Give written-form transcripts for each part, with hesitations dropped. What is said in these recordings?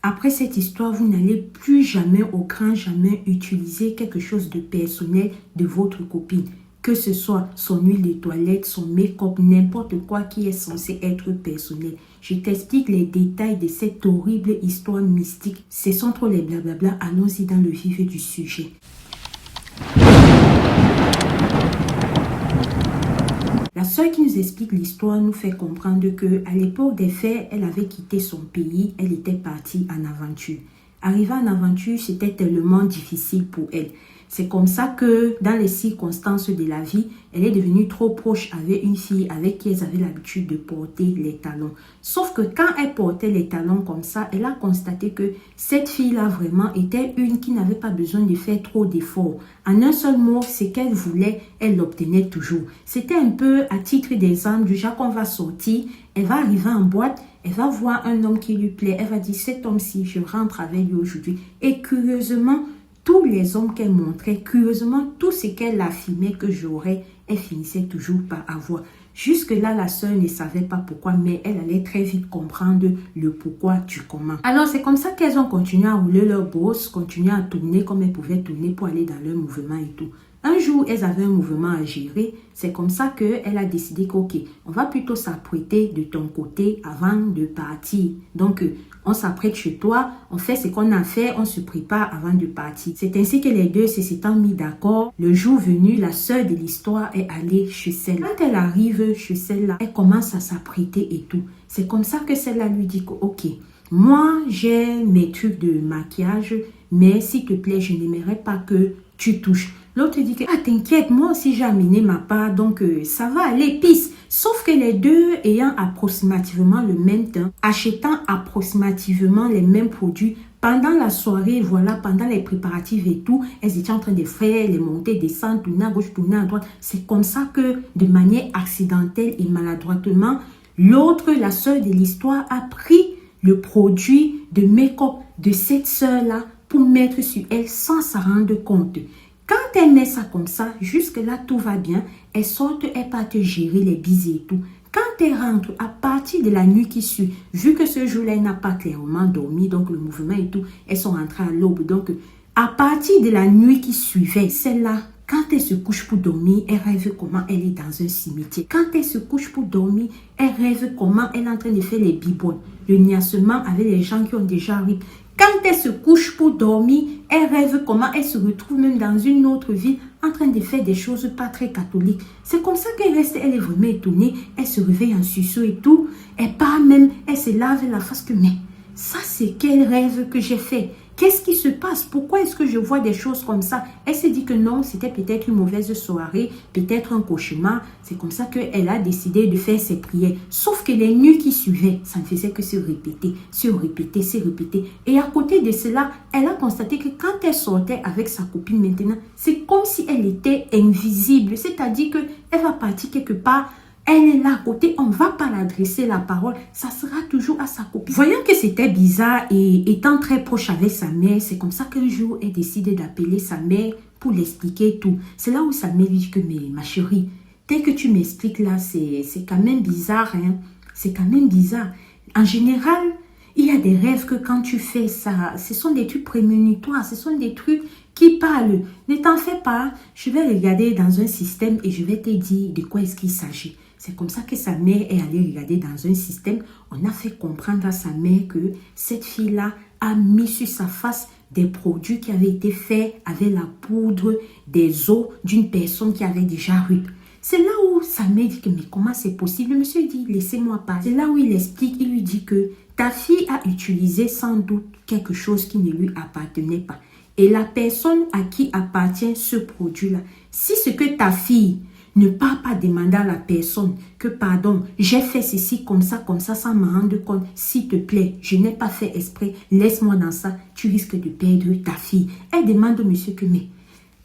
Après cette histoire, vous n'allez plus jamais, au grand jamais, utiliser quelque chose de personnel de votre copine. Que ce soit son huile de toilette, son make-up, n'importe quoi qui est censé être personnel. Je t'explique les détails de cette horrible histoire mystique. Ce sont trop les blablabla, allons-y dans le vif du sujet. La sœur qui nous explique l'histoire nous fait comprendre que à l'époque des faits, elle avait quitté son pays, elle était partie en aventure. Arriver en aventure, c'était tellement difficile pour elle. C'est comme ça que dans les circonstances de la vie, elle est devenue trop proche avec une fille avec qui elle avait l'habitude de porter les talons. Sauf que quand elle portait les talons comme ça, elle a constaté que cette fille-là vraiment était une qui n'avait pas besoin de faire trop d'efforts. En un seul mot, ce qu'elle voulait, elle l'obtenait toujours. C'était un peu à titre d'exemple du genre qu'on va sortir, elle va arriver en boîte, elle va voir un homme qui lui plaît, elle va dire cet homme-ci, je rentre avec lui aujourd'hui. Et curieusement, tous les hommes qu'elle montrait, curieusement, tout ce qu'elle affirmait que j'aurais, elle finissait toujours par avoir. Jusque-là, la sœur ne savait pas pourquoi, mais elle allait très vite comprendre le pourquoi du comment. Alors, c'est comme ça qu'elles ont continué à rouler leur bosse, continué à tourner comme elles pouvaient tourner pour aller dans leur mouvement et tout. Un jour, elles avaient un mouvement à gérer. C'est comme ça qu'elle a décidé qu'ok, on va plutôt s'apprêter de ton côté avant de partir. Donc, on s'apprête chez toi, on fait ce qu'on a fait, on se prépare avant de partir. C'est ainsi que les deux se s'étant mis d'accord. Le jour venu, la sœur de l'histoire est allée chez celle-là. Quand elle arrive chez celle-là, elle commence à s'apprêter et tout. C'est comme ça que celle-là lui dit que, ok, moi, j'ai mes trucs de maquillage, mais s'il te plaît, je n'aimerais pas que tu touches. L'autre dit que, ah t'inquiète, moi aussi j'ai amené ma part, donc ça va aller, pisse. Sauf que les deux ayant approximativement le même temps, achetant approximativement les mêmes produits, pendant la soirée, voilà, pendant les préparatifs et tout, elles étaient en train de faire les montées, descendre, tourner à gauche, tourner à droite. C'est comme ça que, de manière accidentelle et maladroitement, l'autre, la sœur de l'histoire, a pris le produit de make-up de cette sœur-là pour mettre sur elle sans s'en rendre compte. Quand elle met ça comme ça, jusque-là, tout va bien. Elle sort, elle part te gérer les bises et tout. Quand elle rentre, à partir de la nuit qui suit, vu que ce jour-là, elle n'a pas clairement dormi, donc le mouvement et tout, elles sont rentrées à l'aube. Donc, à partir de la nuit qui suivait, celle-là, quand elle se couche pour dormir, elle rêve comment elle est dans un cimetière. Quand elle se couche pour dormir, elle rêve comment elle est en train de faire les bibounes, le niassement avec les gens qui ont déjà ri. Quand elle se couche pour dormir, elle rêve comment elle se retrouve même dans une autre ville en train de faire des choses pas très catholiques. C'est comme ça qu'elle reste, elle est vraiment étonnée. Elle se réveille en sursaut et tout. Elle part même, elle se lave la face que, mais ça c'est quel rêve que j'ai fait? Qu'est-ce qui se passe? Pourquoi est-ce que je vois des choses comme ça? Elle se dit que non, c'était peut-être une mauvaise soirée, peut-être un cauchemar. C'est comme ça qu'elle a décidé de faire ses prières. Sauf que les nuits qui suivaient, ça ne faisait que se répéter, se répéter, se répéter. Et à côté de cela, elle a constaté que quand elle sortait avec sa copine maintenant, c'est comme si elle était invisible. C'est-à-dire qu'elle va partir quelque part. Elle est là à côté, on ne va pas l'adresser la parole, ça sera toujours à sa copine. Voyant que c'était bizarre et étant très proche avec sa mère, c'est comme ça qu'un jour, elle décide d'appeler sa mère pour l'expliquer tout. C'est là où sa mère lui dit que, mais ma chérie, tel que tu m'expliques là, c'est quand même bizarre, hein? C'est quand même bizarre. En général, il y a des rêves que quand tu fais ça, ce sont des trucs prémonitoires, ce sont des trucs qui parlent. Ne t'en fais pas, je vais regarder dans un système et je vais te dire de quoi est-ce qu'il s'agit. C'est comme ça que sa mère est allée regarder dans un système. On a fait comprendre à sa mère que cette fille-là a mis sur sa face des produits qui avaient été faits avec la poudre des os d'une personne qui avait déjà ri. C'est là où sa mère dit que mais comment c'est possible? Le monsieur dit laissez-moi pas. C'est là où il explique, il lui dit que ta fille a utilisé sans doute quelque chose qui ne lui appartenait pas. Et la personne à qui appartient ce produit-là, si ce que ta fille ne part pas demander à la personne que pardon, j'ai fait ceci comme ça, sans me rendre compte. S'il te plaît, je n'ai pas fait exprès, laisse-moi dans ça, tu risques de perdre ta fille. Elle demande au monsieur que mais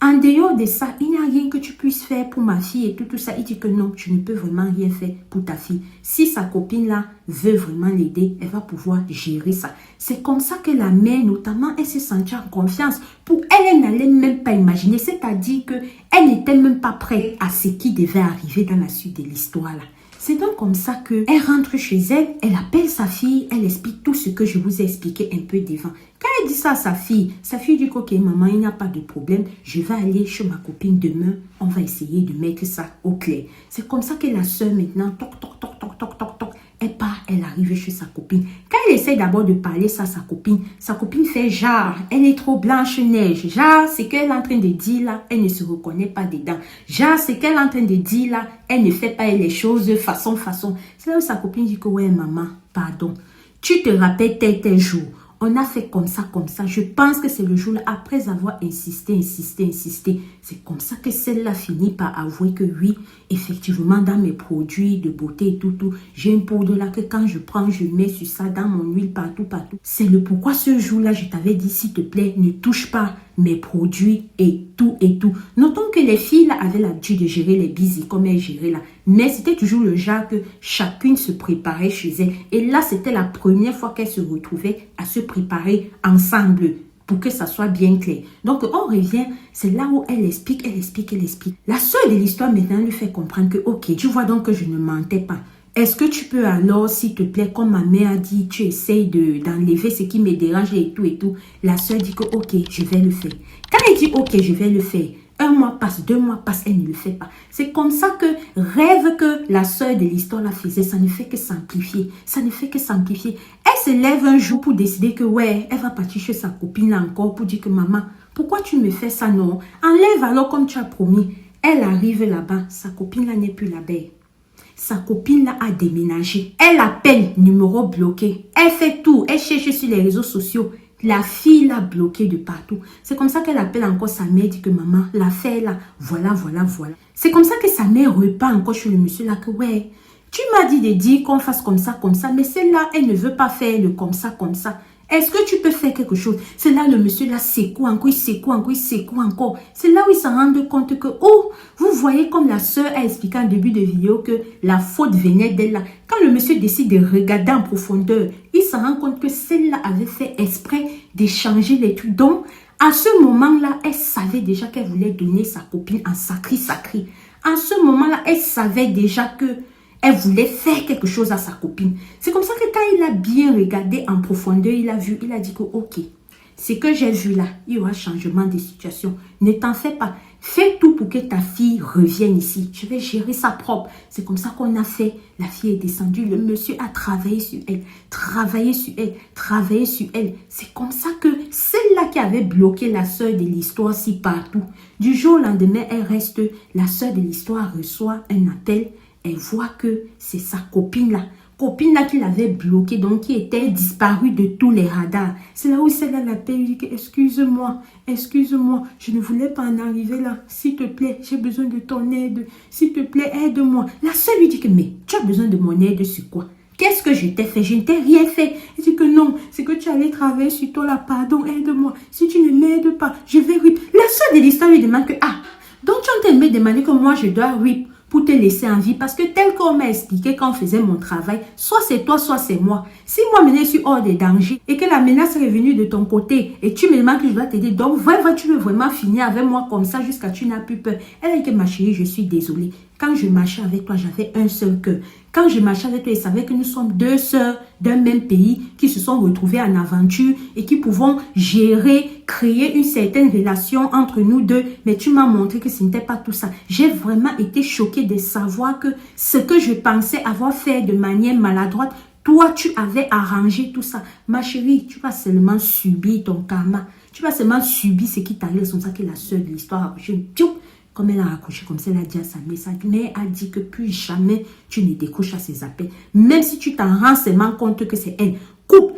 en dehors de ça, il n'y a rien que tu puisses faire pour ma fille et tout ça. Il dit que non, tu ne peux vraiment rien faire pour ta fille. Si sa copine là veut vraiment l'aider, elle va pouvoir gérer ça. C'est comme ça que la mère, notamment, elle s'est sentie en confiance. Pour elle, elle n'allait même pas imaginer. C'est-à-dire qu'elle n'était même pas prête à ce qui devait arriver dans la suite de l'histoire là. C'est donc comme ça qu'elle rentre chez elle, elle appelle sa fille, elle explique tout ce que je vous ai expliqué un peu devant. Quand elle dit ça à sa fille dit ok maman, il n'y a pas de problème, je vais aller chez ma copine demain, on va essayer de mettre ça au clair. C'est comme ça que la soeur maintenant, toc, toc, toc, toc, toc, toc, toc, elle part, elle arrive chez sa copine. Quand elle essaie d'abord de parler ça à sa copine fait genre, elle est trop blanche-neige. Genre, ce qu'elle est en train de dire là, elle ne se reconnaît pas dedans. Genre, ce qu'elle est en train de dire là, elle ne fait pas les choses façon. C'est là où sa copine dit que ouais maman, pardon. Tu te rappelles tel jour. On a fait comme ça. Je pense que c'est le jour-là, après avoir insisté. C'est comme ça que celle-là finit par avouer que oui, effectivement, dans mes produits de beauté et tout, j'ai une poudre là que quand je prends, je mets sur ça, dans mon huile, partout. C'est le pourquoi ce jour-là, je t'avais dit, s'il te plaît, ne touche pas mes produits et tout. Notons que les filles là avaient l'habitude de gérer les bisous comme elles géraient là. Mais c'était toujours le genre que chacune se préparait chez elle. Et là, c'était la première fois qu'elles se retrouvaient à se préparer ensemble pour que ça soit bien clair. Donc, on revient, c'est là où elle explique. La sœur de l'histoire maintenant lui fait comprendre que, ok, tu vois donc que je ne mentais pas. Est-ce que tu peux alors, s'il te plaît, comme ma mère a dit, tu essayes d'enlever ce qui me dérange et tout. La sœur dit que, ok, je vais le faire. Quand elle dit, ok, je vais le faire, 1 mois passe, 2 mois passe, elle ne le fait pas. C'est comme ça que rêve que la sœur de l'histoire la faisait, ça ne fait que s'amplifier. Elle se lève un jour pour décider que, ouais, elle va partir chez sa copine là encore pour dire que, maman, pourquoi tu me fais ça, non? Enlève alors comme tu as promis. Elle arrive là-bas, sa copine là n'est plus là-bas. Sa copine là a déménagé. Elle appelle, numéro bloqué. Elle fait tout. Elle cherche sur les réseaux sociaux. La fille l'a bloquée de partout. C'est comme ça qu'elle appelle encore sa mère, dit que maman, l'affaire là, voilà. C'est comme ça que sa mère repart encore chez le monsieur là que ouais, tu m'as dit de dire qu'on fasse comme ça, mais celle-là, elle ne veut pas faire le comme ça. Est-ce que tu peux faire quelque chose? C'est là le monsieur là secoue encore. C'est là où il s'en rend compte que, oh, vous voyez comme la sœur a expliqué en début de vidéo que la faute venait d'elle là. Quand le monsieur décide de regarder en profondeur, il s'en rend compte que celle-là avait fait exprès d'échanger les trucs. Donc, à ce moment-là, elle savait déjà qu'elle voulait donner sa copine en sacré. À ce moment-là, elle savait déjà que elle voulait faire quelque chose à sa copine. C'est comme ça que quand il a bien regardé en profondeur, il a vu, il a dit que ok, ce que j'ai vu là, il y aura changement de situation. Ne t'en fais pas. Fais tout pour que ta fille revienne ici. Je vais gérer ça propre. C'est comme ça qu'on a fait. La fille est descendue. Le monsieur a travaillé sur elle. C'est comme ça que celle-là qui avait bloqué la sœur de l'histoire si partout. Du jour au lendemain, elle reste. La sœur de l'histoire reçoit un appel. Elle voit que c'est sa copine là qui l'avait bloquée, donc qui était disparue de tous les radars. C'est là où celle-là l'appelle, lui dit que excuse-moi, je ne voulais pas en arriver là. S'il te plaît, j'ai besoin de ton aide. S'il te plaît, aide-moi. La sœur lui dit que mais tu as besoin de mon aide sur quoi? Qu'est-ce que je t'ai fait? Je ne t'ai rien fait. Il dit que non, c'est que tu allais travailler sur toi là. Pardon, aide-moi. Si tu ne m'aides pas, je vais rip. La sœur de l'histoire lui demande que donc tu es en train de me demander que moi je dois rip pour te laisser en vie, parce que tel qu'on m'a expliqué quand on faisait mon travail, soit c'est toi, soit c'est moi. Si moi maintenant je suis hors des dangers et que la menace est venue de ton côté et tu me demandes que je dois t'aider, donc tu veux vraiment finir avec moi comme ça jusqu'à tu n'as plus peur. Elle a dit que ma chérie, je suis désolée. Quand je marchais avec toi, j'avais un seul cœur. Quand je marchais avec toi, je savais que nous sommes 2 sœurs d'un même pays qui se sont retrouvées en aventure et qui pouvons créer une certaine relation entre nous deux. Mais tu m'as montré que ce n'était pas tout ça. J'ai vraiment été choquée de savoir que ce que je pensais avoir fait de manière maladroite, toi, tu avais arrangé tout ça. Ma chérie, tu vas seulement subir ton karma. Tu vas seulement subir ce qui t'arrive. C'est comme ça que la sœur de l'histoire a accroché. Comme elle a raccroché, comme ça, elle a dit à sa mère, sa mère a dit que plus jamais tu ne décroches à ses appels. Même si tu t'en rends seulement compte que c'est elle. Coupe.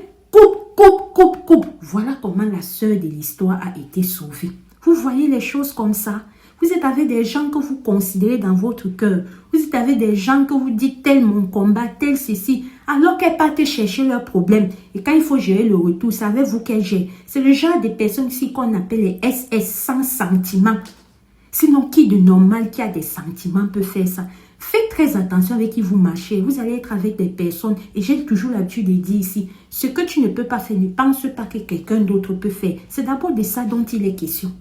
Voilà comment la sœur de l'histoire a été sauvée. Vous voyez les choses comme ça? Vous êtes avec des gens que vous considérez dans votre cœur. Vous êtes avec des gens que vous dites tel mon combat, tel ceci. Alors qu'elles partent chercher leurs problèmes. Et quand il faut gérer le retour, savez-vous qu'elles gèrent? C'est le genre de personnes ici qu'on appelle les SS sans sentiment. Sinon, qui de normal, qui a des sentiments peut faire ça? Faites très attention avec qui vous marchez. Vous allez être avec des personnes. Et j'ai toujours l'habitude de dire ici, ce que tu ne peux pas faire, ne pense pas que quelqu'un d'autre peut faire. C'est d'abord de ça dont il est question.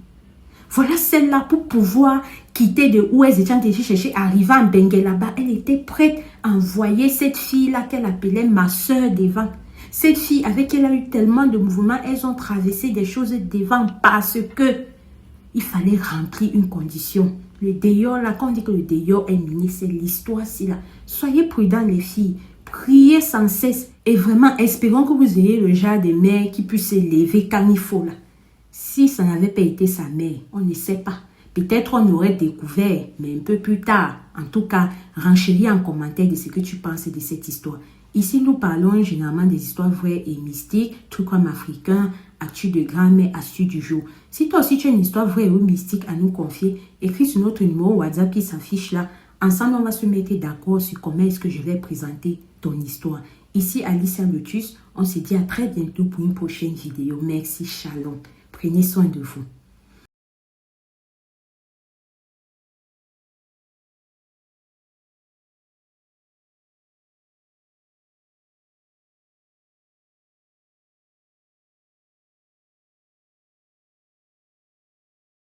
Voilà celle-là pour pouvoir quitter de où elle était chercher, arriver en Bengue là-bas. Elle était prête envoyé cette fille-là qu'elle appelait ma soeur devant. Cette fille avec qui elle a eu tellement de mouvements, elles ont traversé des choses devant parce que il fallait remplir une condition. Le dehors, là, quand on dit que le dehors est mini, c'est l'histoire-ci, là. Soyez prudents, les filles. Priez sans cesse et vraiment espérons que vous ayez le genre de mère qui puisse se lever quand il faut, là. Si ça n'avait pas été sa mère, on ne sait pas. Peut-être on aurait découvert, mais un peu plus tard. En tout cas, renchéris en commentaire de ce que tu penses de cette histoire. Ici, nous parlons généralement des histoires vraies et mystiques, trucs comme africains, actus de grand-mère, astuces du jour. Si toi aussi tu as une histoire vraie ou mystique à nous confier, écris sur notre numéro WhatsApp qui s'affiche là. Ensemble, on va se mettre d'accord sur comment est-ce que je vais présenter ton histoire. Ici, Alicia Lotus, on se dit à très bientôt pour une prochaine vidéo. Merci, shalom. Prenez soin de vous.